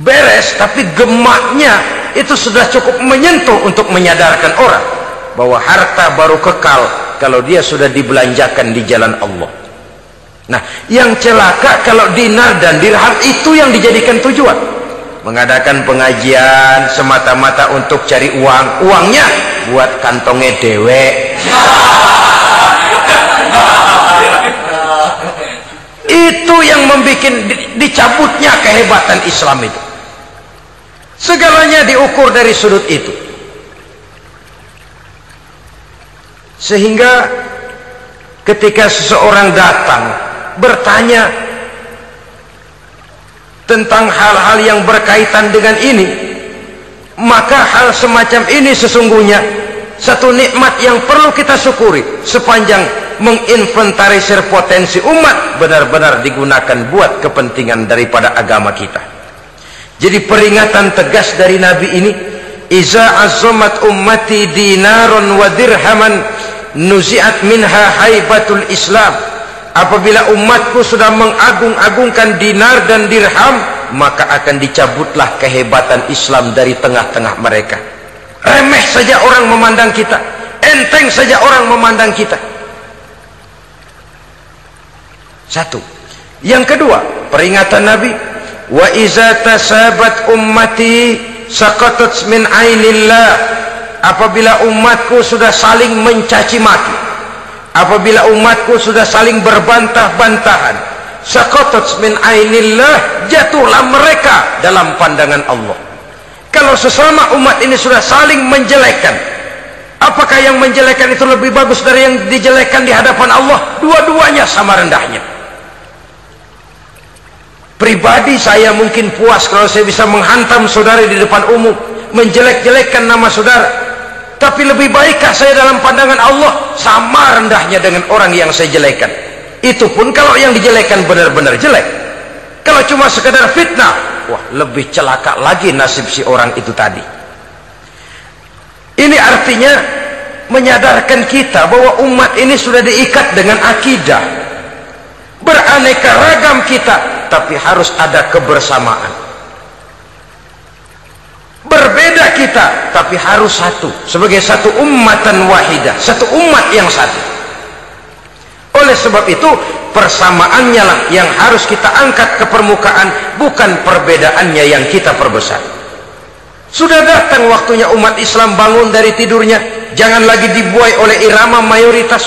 Speaker 1: beres, tapi gemaknya itu sudah cukup menyentuh untuk menyadarkan orang bahwa harta baru kekal kalau dia sudah dibelanjakan di jalan Allah. Nah, yang celaka kalau dinar dan dirham itu yang dijadikan tujuan. Mengadakan pengajian semata-mata untuk cari uang, uangnya buat kantongnya dewek. Itu yang membuat dicabutnya kehebatan Islam itu. Segalanya diukur dari sudut itu. Sehingga ketika seseorang datang bertanya tentang hal-hal yang berkaitan dengan ini, maka hal semacam ini sesungguhnya satu nikmat yang perlu kita syukuri sepanjang menginventarisir potensi umat benar-benar digunakan buat kepentingan daripada agama kita. Jadi peringatan tegas dari Nabi ini, iza azzamat ummati dinaron wa dirhaman nuzi'at minha haibatul Islam. Apabila umatku sudah mengagung-agungkan dinar dan dirham, maka akan dicabutlah kehebatan Islam dari tengah-tengah mereka. Remeh saja orang memandang kita, enteng saja orang memandang kita. Satu. Yang kedua, peringatan Nabi, wa iza tasabat ummati saqatat min ainillah. Apabila umatku sudah saling mencaci maki, apabila umatku sudah saling berbantah-bantahan, saqatat min ainillah, jatuhlah mereka dalam pandangan Allah. Kalau sesama umat ini sudah saling menjelekkan, apakah yang menjelekkan itu lebih bagus dari yang dijelekkan di hadapan Allah? Dua-duanya sama rendahnya. Pribadi saya mungkin puas kalau saya bisa menghantam saudara di depan umum, menjelek-jelekkan nama saudara. Tapi lebih baikkah saya dalam pandangan Allah? Sama rendahnya dengan orang yang saya jelekkan. Itu pun kalau yang dijelekkan benar-benar jelek. Kalau cuma sekedar fitnah, wah, lebih celaka lagi nasib si orang itu tadi. Ini artinya menyadarkan kita bahwa umat ini sudah diikat dengan akidah. Beraneka ragam kita, tapi harus ada kebersamaan. Berbeda kita, tapi harus satu, sebagai satu ummatan wahidah, satu umat yang satu. Oleh sebab itu, persamaannya lah yang harus kita angkat ke permukaan, bukan perbedaannya yang kita perbesar. Sudah datang waktunya umat Islam bangun dari tidurnya, jangan lagi dibuai oleh irama mayoritas.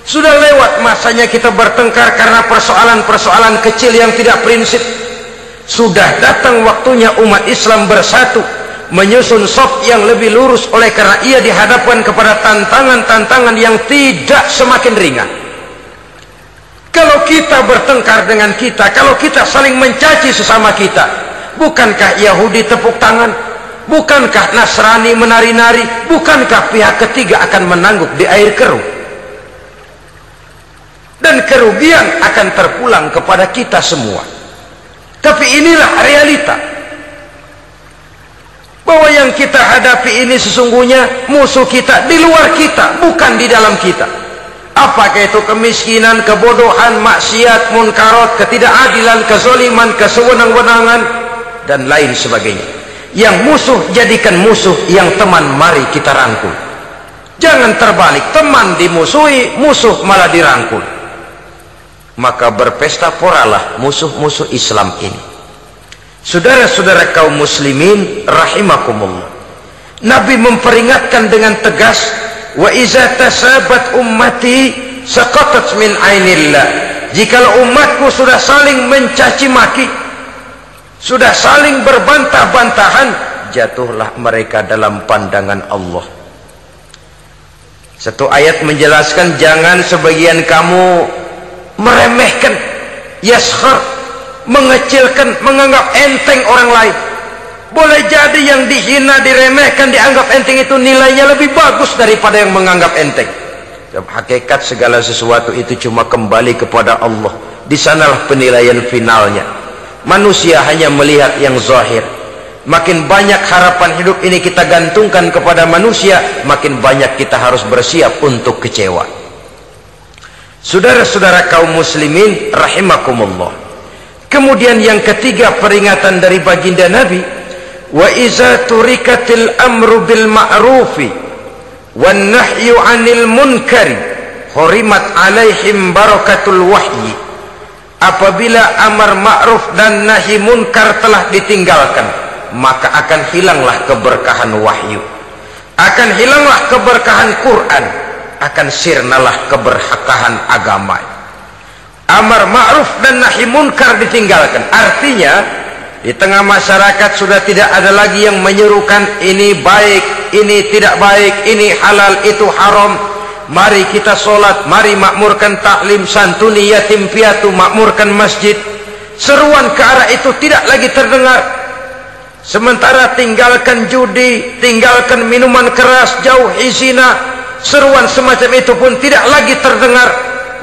Speaker 1: Sudah lewat masanya kita bertengkar karena persoalan-persoalan kecil yang tidak prinsip. Sudah datang waktunya umat Islam bersatu, menyusun saf yang lebih lurus, oleh karena ia dihadapkan kepada tantangan-tantangan yang tidak semakin ringan. Kalau kita bertengkar dengan kita, kalau kita saling mencaci sesama kita, bukankah Yahudi tepuk tangan? Bukankah Nasrani menari-nari? Bukankah pihak ketiga akan menangguk di air keruh? Dan kerugian akan terpulang kepada kita semua. Tapi inilah realita, bahwa yang kita hadapi ini sesungguhnya musuh kita di luar kita, bukan di dalam kita. Apakah itu kemiskinan, kebodohan, maksiat, munkarat, ketidakadilan, kezaliman, kesewenang-wenangan, dan lain sebagainya. Yang musuh jadikan musuh, yang teman mari kita rangkul. Jangan terbalik, teman dimusuhi, musuh malah dirangkul. Maka berpesta poralah musuh-musuh Islam ini. Saudara-saudara kaum muslimin rahimakumullah, Nabi memperingatkan dengan tegas, wa iza tasabat ummati saqatat min ainillah. Jikalau umatku sudah saling mencaci maki, sudah saling berbantah-bantahan, jatuhlah mereka dalam pandangan Allah. Satu ayat menjelaskan, jangan sebagian kamu meremehkan, yaskhar, mengecilkan, menganggap enteng orang lain. Boleh jadi yang dihina, diremehkan, dianggap enteng itu nilainya lebih bagus daripada yang menganggap enteng. Hakikat segala sesuatu itu cuma kembali kepada Allah. Di sanalah penilaian finalnya. Manusia hanya melihat yang zahir. Makin banyak harapan hidup ini kita gantungkan kepada manusia, makin banyak kita harus bersiap untuk kecewa. Saudara-saudara kaum muslimin rahimakumullah. Kemudian yang ketiga peringatan dari baginda Nabi, wa iza turikatil amru bil ma'rufi wan nahyu 'anil munkari hurimat 'alaihim barakatul wahyi. Apabila amar ma'ruf dan nahi munkar telah ditinggalkan, maka akan hilanglah keberkahan wahyu, akan hilanglah keberkahan Quran, akan sirnalah keberkahan agama. Amar ma'ruf dan nahi munkar ditinggalkan, artinya di tengah masyarakat sudah tidak ada lagi yang menyerukan ini baik, ini tidak baik, ini halal, itu haram. mari kita sholat, mari makmurkan taklim, santuni yatim piatu, makmurkan masjid. Seruan ke arah itu tidak lagi terdengar. Sementara tinggalkan judi, tinggalkan minuman keras, jauhi zina, seruan semacam itu pun tidak lagi terdengar.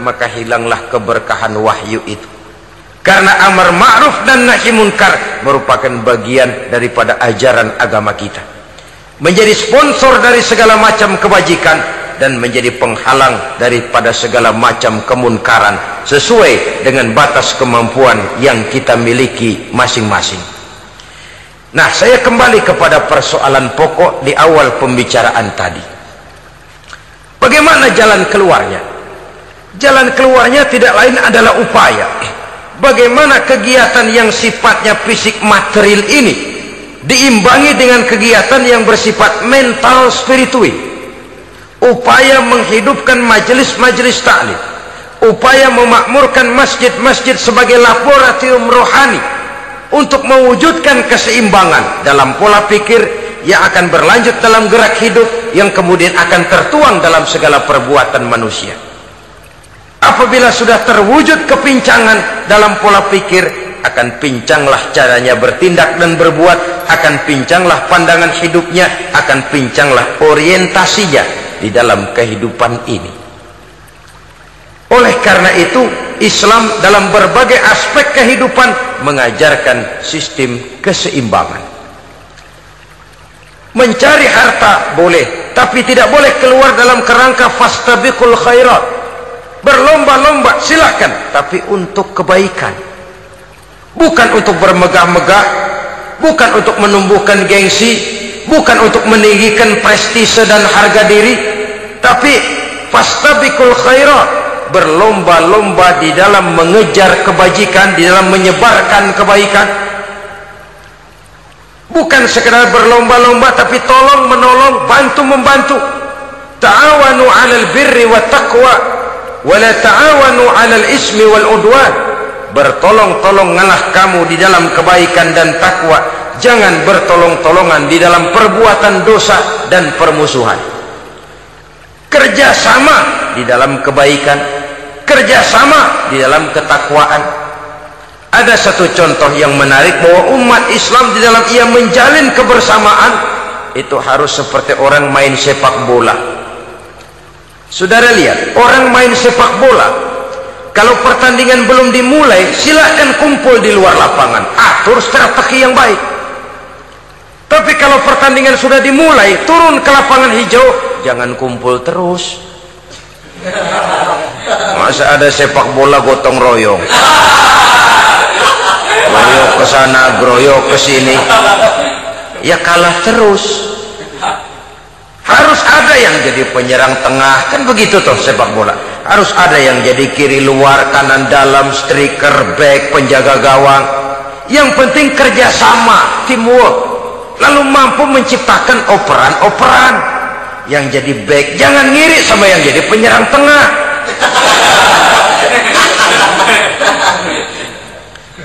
Speaker 1: Maka hilanglah keberkahan wahyu itu. Karena amar ma'ruf dan nahi munkar merupakan bagian daripada ajaran agama kita. Menjadi sponsor dari segala macam kebajikan dan menjadi penghalang daripada segala macam kemunkaran sesuai dengan batas kemampuan yang kita miliki masing-masing. Nah, saya kembali kepada persoalan pokok di awal pembicaraan tadi. Bagaimana jalan keluarnya? Jalan keluarnya tidak lain adalah upaya. Bagaimana kegiatan yang sifatnya fisik material ini diimbangi dengan kegiatan yang bersifat mental spiritual. Upaya menghidupkan majelis-majelis taklim, upaya memakmurkan masjid-masjid sebagai laboratorium rohani untuk mewujudkan keseimbangan dalam pola pikir yang akan berlanjut dalam gerak hidup yang kemudian akan tertuang dalam segala perbuatan manusia. Apabila sudah terwujud kepincangan dalam pola pikir, akan pincanglah caranya bertindak dan berbuat, akan pincanglah pandangan hidupnya, akan pincanglah orientasinya di dalam kehidupan ini. Oleh karena itu, Islam dalam berbagai aspek kehidupan mengajarkan sistem keseimbangan. Mencari harta boleh, tapi tidak boleh keluar dalam kerangka fastabiqul khairat. Berlomba-lomba silakan, tapi untuk kebaikan, bukan untuk bermegah-megah, bukan untuk menumbuhkan gengsi, bukan untuk meninggikan prestise dan harga diri, tapi fastabiqul khairat, berlomba-lomba di dalam mengejar kebajikan, di dalam menyebarkan kebaikan. Bukan sekedar berlomba-lomba, tapi tolong menolong, bantu membantu. Ta'awanu 'alal birri wat taqwa wala ta'awanu 'alal ismi wal udwan. Bertolong-tolonganlah kamu di dalam kebaikan dan takwa, jangan bertolong-tolongan di dalam perbuatan dosa dan permusuhan. Kerjasama di dalam kebaikan, kerjasama di dalam ketakwaan. Ada satu contoh yang menarik bahwa umat Islam di dalam ia menjalin kebersamaan itu harus seperti orang main sepak bola. Saudara lihat, orang main sepak bola, kalau pertandingan belum dimulai, silakan kumpul di luar lapangan, atur strategi yang baik. Tapi kalau pertandingan sudah dimulai, turun ke lapangan hijau, jangan kumpul terus. Masa ada sepak bola gotong royong, groyok ke sana, groyok ke sini, ya kalah terus. Harus ada yang jadi penyerang tengah, kan begitu toh sepak bola. Harus ada yang jadi kiri luar, kanan dalam, striker, back, penjaga gawang. Yang penting kerjasama, teamwork, lalu mampu menciptakan operan-operan. Yang jadi back jangan ngiri sama yang jadi penyerang tengah.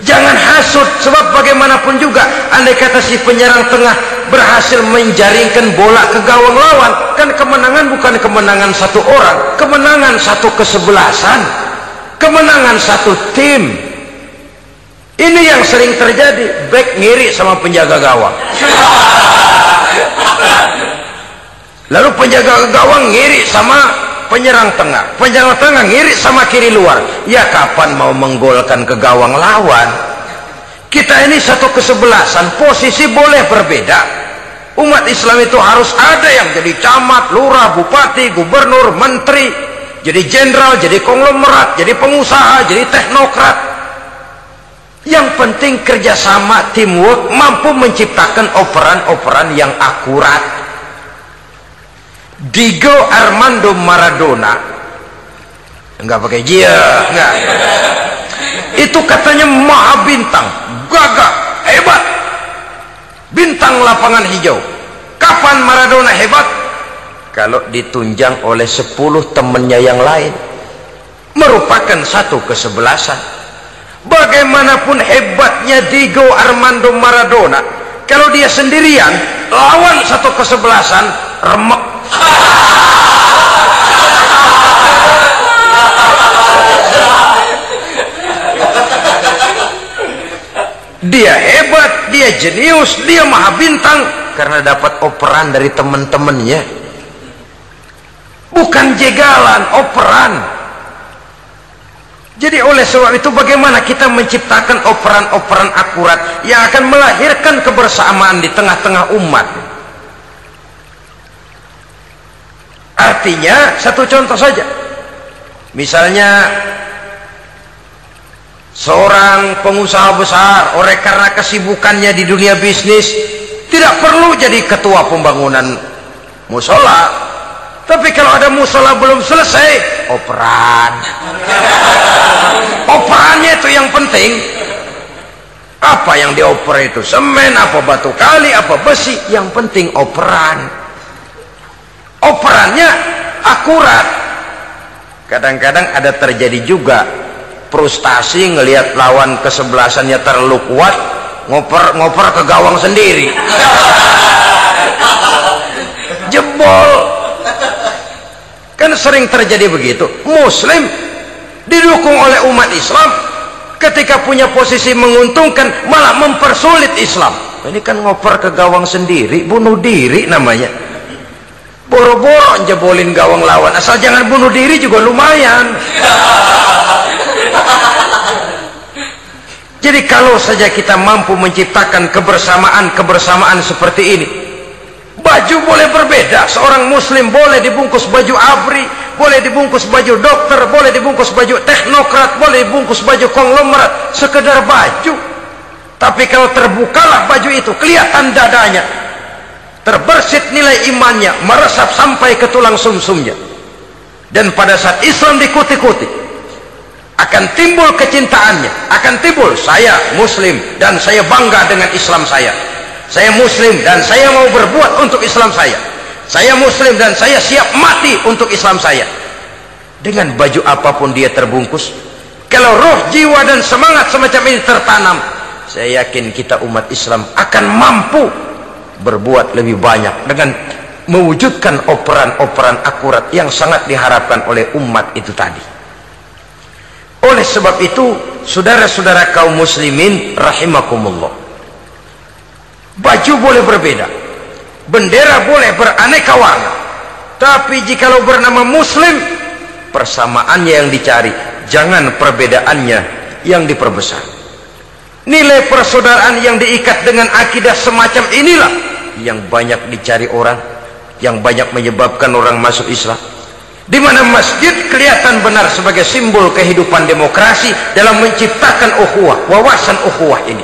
Speaker 1: Jangan hasut, sebab bagaimanapun juga andai kata si penyerang tengah berhasil menjaringkan bola ke gawang lawan, kan kemenangan bukan kemenangan satu orang, kemenangan satu kesebelasan, kemenangan satu tim. Ini yang sering terjadi, back ngiri sama penjaga gawang, lalu penjaga gawang ngiri sama penyerang tengah, penyerang tengah ngiri sama kiri luar. Ya kapan mau menggolkan ke gawang lawan? Kita ini satu kesebelasan, posisi boleh berbeda. Umat Islam itu harus ada yang jadi camat, lurah, bupati, gubernur, menteri, jadi jenderal, jadi konglomerat, jadi pengusaha, jadi teknokrat. Yang penting kerjasama, teamwork, mampu menciptakan operan-operan yang akurat. Diego Armando Maradona, enggak pakai dia, enggak, itu katanya maha bintang, gagah, hebat, bintang lapangan hijau. Kapan Maradona hebat? Kalau ditunjang oleh 10 temannya yang lain, merupakan satu kesebelasan. Bagaimanapun hebatnya Diego Armando Maradona, kalau dia sendirian lawan satu kesebelasan, remek. dia hebat, dia jenius, dia maha bintang karena dapat operan dari teman-temannya, bukan jegalan, operan. Jadi oleh sebab itu bagaimana kita menciptakan operan-operan akurat yang akan melahirkan kebersamaan di tengah-tengah umat. Artinya satu contoh saja, misalnya seorang pengusaha besar, oleh karena kesibukannya di dunia bisnis tidak perlu jadi ketua pembangunan musola, tapi kalau ada musola belum selesai, operan. Operannya itu yang penting. Apa yang dioper itu? Semen, apa batu kali, apa besi, yang penting operan. Operannya akurat. Kadang-kadang ada terjadi juga frustasi ngelihat lawan kesebelasannya terlalu kuat, ngoper ke gawang sendiri. Jebol. Kan sering terjadi begitu. Muslim didukung oleh umat Islam, ketika punya posisi menguntungkan malah mempersulit Islam. Ini kan ngoper ke gawang sendiri, bunuh diri namanya. Boro-boro jebolin gawang lawan, asal jangan bunuh diri juga lumayan. Jadi kalau saja kita mampu menciptakan kebersamaan seperti ini, baju boleh berbeda, seorang muslim boleh dibungkus baju ABRI, boleh dibungkus baju dokter, boleh dibungkus baju teknokrat, boleh dibungkus baju konglomerat, sekedar baju. Tapi kalau terbukalah baju itu, kelihatan dadanya, terbersit nilai imannya, meresap sampai ke tulang sumsumnya, dan pada saat Islam dikuti-kuti, akan timbul kecintaannya, akan timbul, saya muslim dan saya bangga dengan Islam saya muslim dan saya mau berbuat untuk Islam saya muslim dan saya siap mati untuk Islam saya. Dengan baju apapun dia terbungkus, kalau roh, jiwa dan semangat semacam ini tertanam, saya yakin kita umat Islam akan mampu berbuat lebih banyak dengan mewujudkan operan-operan akurat yang sangat diharapkan oleh umat itu tadi. Oleh sebab itu, saudara-saudara kaum muslimin rahimakumullah, baju boleh berbeda, bendera boleh beraneka warna, tapi jikalau bernama muslim, persamaannya yang dicari, jangan perbedaannya yang diperbesar. Nilai persaudaraan yang diikat dengan akidah semacam inilah yang banyak dicari orang, yang banyak menyebabkan orang masuk Islam. Di mana masjid kelihatan benar sebagai simbol kehidupan demokrasi dalam menciptakan ukhuwah, wawasan ukhuwah ini.